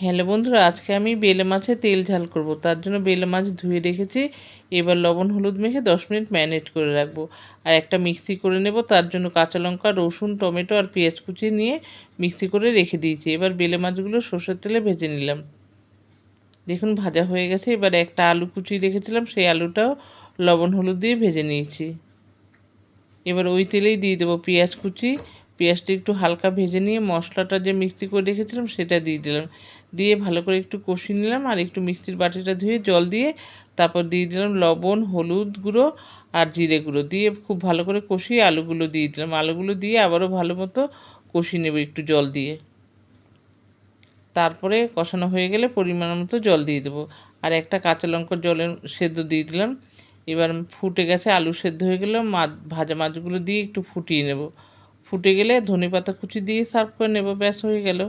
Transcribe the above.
Hello বন্ধুরা, আজকে আমি বেলে মাছের তেল ঝাল করব। তার জন্য বেলে মাছ ধুয়ে রেখেছি। এবার লবণ হলুদ মেখে 10 মিনিট ম্যারিনেট করে রাখবো। আর একটা মিক্সি করে নেব। তার জন্য কাঁচা লঙ্কা, রসুন, টমেটো আর পেঁয়াজ কুচি নিয়ে মিক্সি করে রেখে দিয়েছি। এবার বেলে মাছগুলো সর্ষের তেলে ভেজে নিলাম। দেখুন ভাজা হয়ে গেছে। এবার একটা আলু কুচি রেখেছিলাম, সেই আলুটাও লবণ হলুদ দিয়ে ভেজে নিয়েছি। এবার ওই তেলেই দিয়ে দেবো পেঁয়াজ কুচি। পেঁয়াজটা একটু হালকা ভেজে নিয়ে মশলাটা যে মিক্সি করে রেখেছিলাম সেটা দিয়ে দিলাম। দিয়ে ভালো করে একটু কষিয়ে নিলাম। আর একটু মিক্সির বাটিটা ধুয়ে জল দিয়ে তারপর দিয়ে দিলাম লবণ, হলুদ গুঁড়ো আর জিরে গুঁড়ো দিয়ে খুব ভালো করে কষিয়ে আলুগুলো দিয়ে দিলাম। আলুগুলো দিয়ে আবারও ভালো মতো কষিয়ে নেব একটু জল দিয়ে। তারপরে কষানো হয়ে গেলে পরিমাণ মতো জল দিয়ে দেবো। আর একটা কাঁচা লঙ্কার জলের সেদ্ধ দিয়ে দিলাম। এবার ফুটে গেছে, আলু সেদ্ধ হয়ে গেলে ভাজা মাছগুলো দিয়ে একটু ফুটিয়ে নেব। ফুটে গেলে ধনেপাতা কুচি দিয়ে সার্ভ করে নেব, ব্যাস হয়ে গেল।